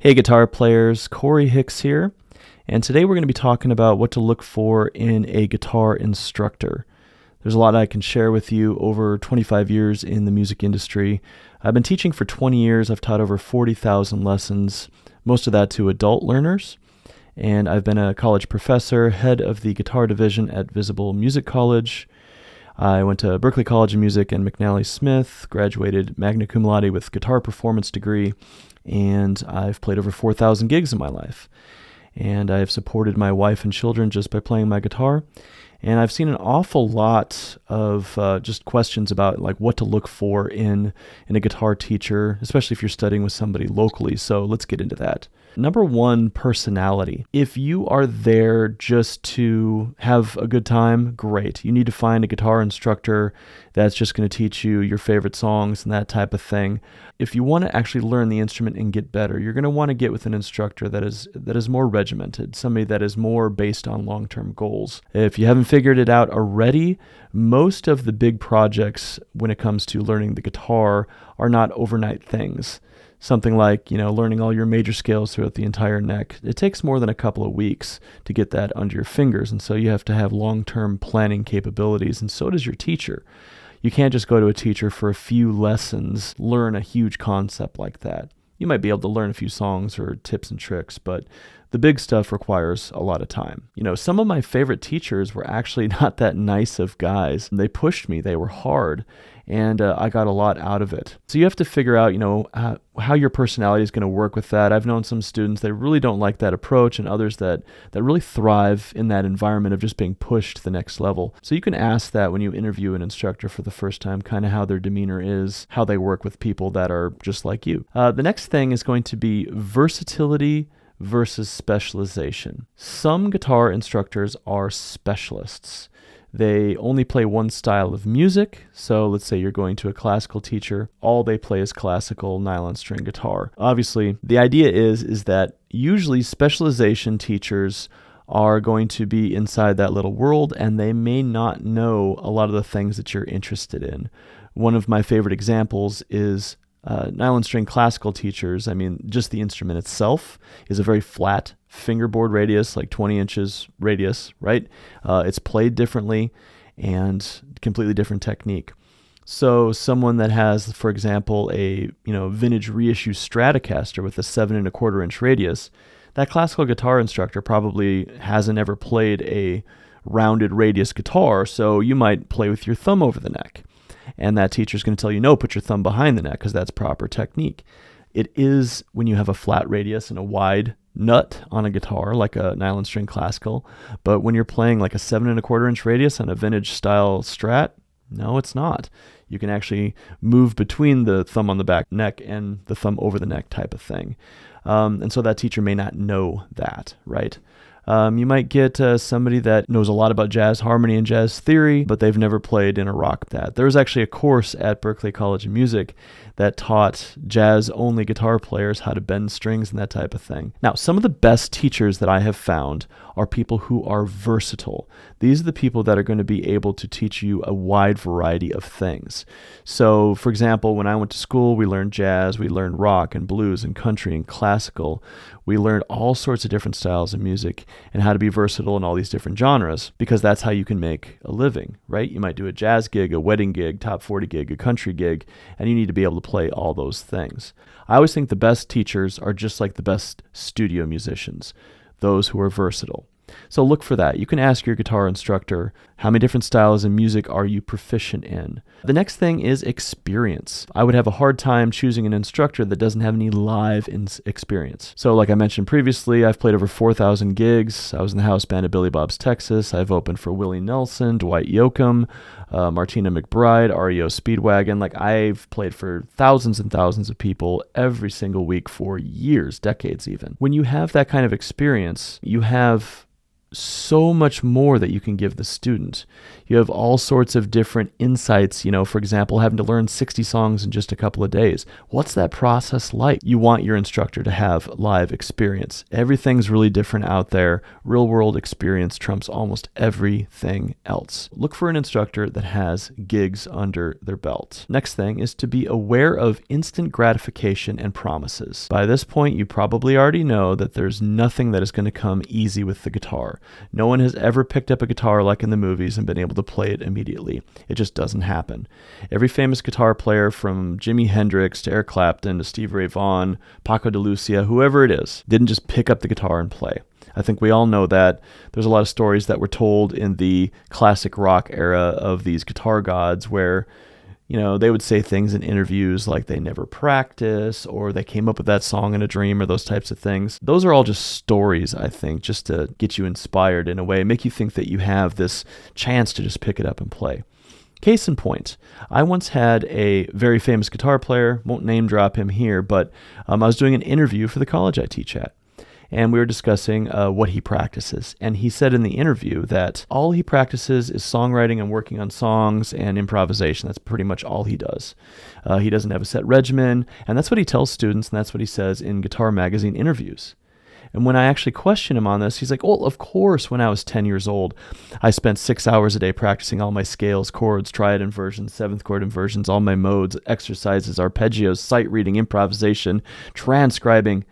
Hey guitar players, Corey Hicks here, and today we're going to be talking about what to look for in a guitar instructor. There's a lot I can share with you over 25 years in the music industry. I've been teaching for 20 years. I've taught over 40,000 lessons, most of that to adult learners, and I've been a college professor, head of the guitar division at Visible Music College. I went to Berklee College of Music and McNally Smith, graduated magna cum laude with guitar performance degree, and I've played over 4,000 gigs in my life. And I've supported my wife and children just by playing my guitar. And I've seen an awful lot of just questions about like what to look for in a guitar teacher, especially if you're studying with somebody locally. So let's get into that. Number one, personality. If you are there just to have a good time, great. You need to find a guitar instructor that's just going to teach you your favorite songs and that type of thing. If you want to actually learn the instrument and get better, you're going to want to get with an instructor that is more regimented, somebody that is more based on long-term goals. If you haven't figured it out already, most of the big projects when it comes to learning the guitar are not overnight things. Something like, learning all your major scales throughout the entire neck. It takes more than a couple of weeks to get that under your fingers, and so you have to have long-term planning capabilities, and so does your teacher. You can't just go to a teacher for a few lessons, learn a huge concept like that. You might be able to learn a few songs or tips and tricks, but the big stuff requires a lot of time. Some of my favorite teachers were actually not that nice of guys. They pushed me, they were hard, and I got a lot out of it. So you have to figure out, how your personality is going to work with that. I've known some students that really don't like that approach and others that really thrive in that environment of just being pushed to the next level. So you can ask that when you interview an instructor for the first time, kind of how their demeanor is, how they work with people that are just like you. The next thing is going to be versatility versus specialization. Some guitar instructors are specialists. They only play one style of music. So let's say you're going to a classical teacher. All they play is classical nylon string guitar. Obviously, the idea is that usually specialization teachers are going to be inside that little world, and they may not know a lot of the things that you're interested in. One of my favorite examples is nylon string classical teachers. Just the instrument itself is a very flat fingerboard radius, like 20 inches radius, right? It's played differently and completely different technique. So someone that has, for example, a vintage reissue Stratocaster with a 7 1/4 inch radius, that classical guitar instructor probably hasn't ever played a rounded radius guitar, so you might play with your thumb over the neck. And that teacher's going to tell you, no, put your thumb behind the neck because that's proper technique. It is when you have a flat radius and a wide nut on a guitar, like a nylon string classical. But when you're playing like a 7 1/4 inch radius on a vintage style Strat, no, it's not. You can actually move between the thumb on the back neck and the thumb over the neck type of thing. And so that teacher may not know that, right? You might get somebody that knows a lot about jazz harmony and jazz theory, but they've never played in a rock band. There was actually a course at Berklee College of Music that taught jazz-only guitar players how to bend strings and that type of thing. Now, some of the best teachers that I have found are people who are versatile. These are the people that are going to be able to teach you a wide variety of things. So, for example, when I went to school, we learned jazz, we learned rock and blues and country and classical. We learned all sorts of different styles of music and how to be versatile in all these different genres, because that's how you can make a living, right? You might do a jazz gig, a wedding gig, top 40 gig, a country gig, and you need to be able to play all those things. I always think the best teachers are just like the best studio musicians, those who are versatile. So look for that. You can ask your guitar instructor, how many different styles of music are you proficient in? The next thing is experience. I would have a hard time choosing an instructor that doesn't have any live experience. So like I mentioned previously, I've played over 4,000 gigs. I was in the house band of Billy Bob's Texas. I've opened for Willie Nelson, Dwight Yoakam, Martina McBride, REO Speedwagon. Like I've played for thousands and thousands of people every single week for years, decades even. When you have that kind of experience, you have so much more that you can give the student. You have all sorts of different insights, for example, having to learn 60 songs in just a couple of days. What's that process like? You want your instructor to have live experience. Everything's really different out there. Real world experience trumps almost everything else. Look for an instructor that has gigs under their belt. Next thing is to be aware of instant gratification and promises. By this point, you probably already know that there's nothing that is going to come easy with the guitar. No one has ever picked up a guitar like in the movies and been able to play it immediately. It just doesn't happen. Every famous guitar player, from Jimi Hendrix to Eric Clapton to Stevie Ray Vaughan, Paco de Lucia, whoever it is, didn't just pick up the guitar and play. I think we all know that. There's a lot of stories that were told in the classic rock era of these guitar gods where they would say things in interviews like they never practice or they came up with that song in a dream or those types of things. Those are all just stories, I think, just to get you inspired in a way, make you think that you have this chance to just pick it up and play. Case in point, I once had a very famous guitar player, won't name drop him here, but I was doing an interview for the college I teach at. And we were discussing what he practices. And he said in the interview that all he practices is songwriting and working on songs and improvisation. That's pretty much all he does. He doesn't have a set regimen, and that's what he tells students, and that's what he says in Guitar Magazine interviews. And when I actually question him on this, he's like, of course, when I was 10 years old, I spent 6 hours a day practicing all my scales, chords, triad inversions, seventh chord inversions, all my modes, exercises, arpeggios, sight reading, improvisation, transcribing.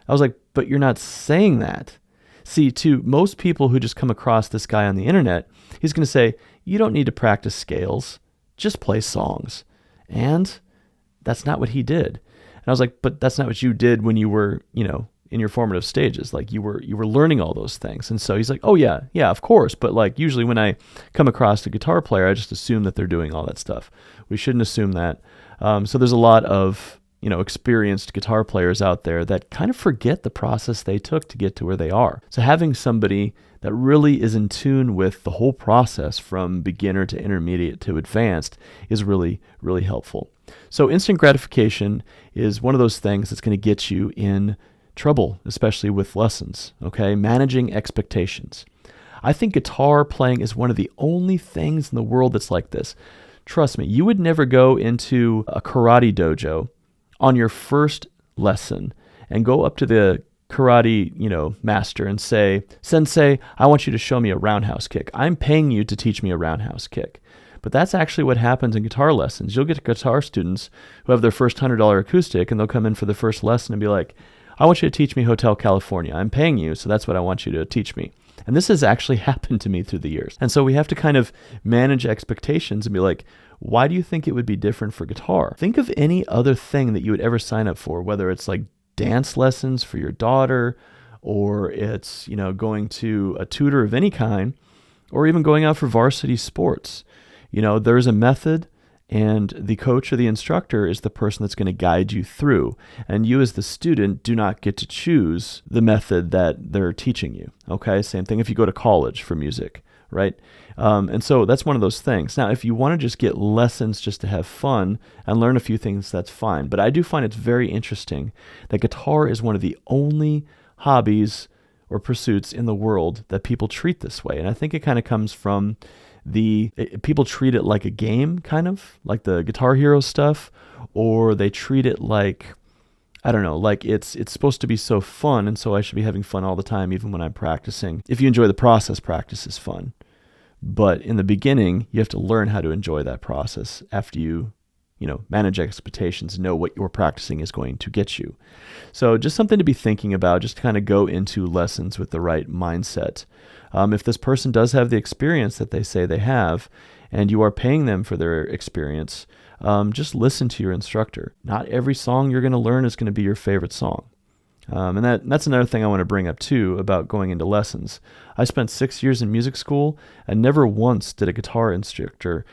I was like, but you're not saying that. See, to most people who just come across this guy on the internet, he's going to say, you don't need to practice scales, just play songs. And that's not what he did. And I was like, but that's not what you did when you were, in your formative stages. Like you were learning all those things. And so he's like, oh yeah, of course. But like usually when I come across a guitar player, I just assume that they're doing all that stuff. We shouldn't assume that. So there's a lot of experienced guitar players out there that kind of forget the process they took to get to where they are. So having somebody that really is in tune with the whole process from beginner to intermediate to advanced is really, really helpful. So instant gratification is one of those things that's going to get you in trouble, especially with lessons, okay? Managing expectations. I think guitar playing is one of the only things in the world that's like this. Trust me, you would never go into a karate dojo on your first lesson and go up to the karate, master and say, Sensei, I want you to show me a roundhouse kick. I'm paying you to teach me a roundhouse kick. But that's actually what happens in guitar lessons. You'll get guitar students who have their first $100 acoustic and they'll come in for the first lesson and be like, I want you to teach me Hotel California. I'm paying you, so that's what I want you to teach me. And this has actually happened to me through the years. And so we have to kind of manage expectations and be like, why do you think it would be different for guitar? Think of any other thing that you would ever sign up for, whether it's like dance lessons for your daughter, or it's, going to a tutor of any kind, or even going out for varsity sports. There's a method, and the coach or the instructor is the person that's going to guide you through. And you as the student do not get to choose the method that they're teaching you. Okay, same thing if you go to college for music, right? And so that's one of those things. Now, if you want to just get lessons just to have fun and learn a few things, that's fine. But I do find it's very interesting that guitar is one of the only hobbies or pursuits in the world that people treat this way. And I think it kind of comes from people treat it like a game, kind of like the Guitar Hero stuff, or they treat it like, I don't know, like it's supposed to be so fun, and so I should be having fun all the time, even when I'm practicing. If you enjoy the process, practice is fun. But in the beginning, you have to learn how to enjoy that process after you manage expectations, know what you're practicing is going to get you. So just something to be thinking about, just to kind of go into lessons with the right mindset. If this person does have the experience that they say they have, and you are paying them for their experience, just listen to your instructor. Not every song you're going to learn is going to be your favorite song. And that's another thing I want to bring up too about going into lessons. I spent 6 years in music school, and never once did a guitar instructor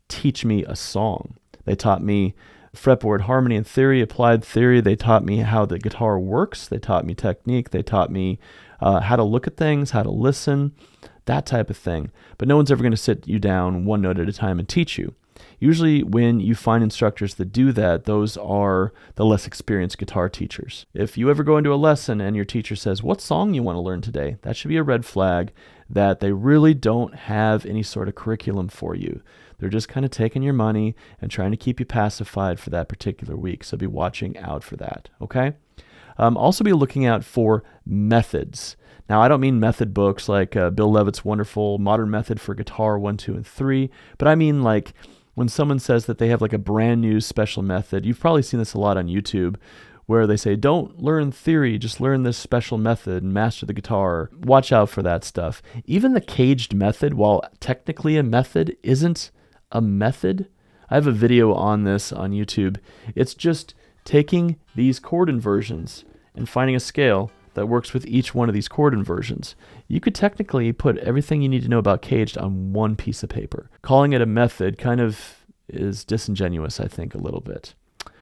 teach me a song. They taught me fretboard harmony and theory, applied theory. They taught me how the guitar works. They taught me technique. They taught me how to look at things, how to listen, that type of thing. But no one's ever going to sit you down one note at a time and teach you. Usually when you find instructors that do that, those are the less experienced guitar teachers. If you ever go into a lesson and your teacher says, "What song you want to learn today?" that should be a red flag that they really don't have any sort of curriculum for you. They're just kind of taking your money and trying to keep you pacified for that particular week. So be watching out for that, okay? Also be looking out for methods. Now, I don't mean method books like Bill Levitt's wonderful Modern Method for Guitar 1, 2, and 3, but I mean like when someone says that they have like a brand new special method. You've probably seen this a lot on YouTube, where they say, don't learn theory, just learn this special method and master the guitar. Watch out for that stuff. Even the caged method, while technically a method, isn't a method. I have a video on this on YouTube. It's just taking these chord inversions and finding a scale that works with each one of these chord inversions. You could technically put everything you need to know about caged on one piece of paper. Calling it a method kind of is disingenuous, I think, a little bit.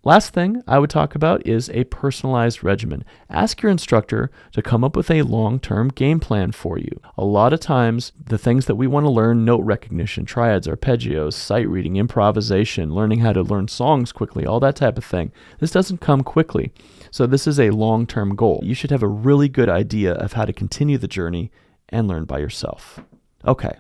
Last thing I would talk about is a personalized regimen. Ask your instructor to come up with a long-term game plan for you. A lot of times, the things that we want to learn, note recognition, triads, arpeggios, sight reading, improvisation, learning how to learn songs quickly, all that type of thing, this doesn't come quickly. So this is a long-term goal. You should have a really good idea of how to continue the journey and learn by yourself. Okay,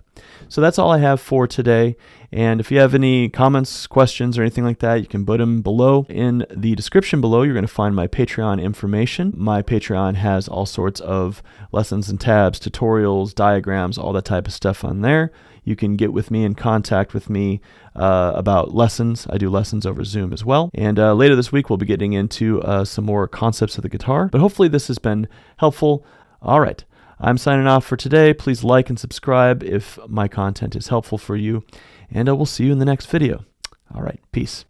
so that's all I have for today. And if you have any comments, questions, or anything like that, you can put them below. In the description below, you're going to find my Patreon information. My Patreon has all sorts of lessons and tabs, tutorials, diagrams, all that type of stuff on there. You can get with me and contact with me about lessons. I do lessons over Zoom as well. And later this week, we'll be getting into some more concepts of the guitar. But hopefully this has been helpful. All right. I'm signing off for today. Please like and subscribe if my content is helpful for you, and I will see you in the next video. All right, peace.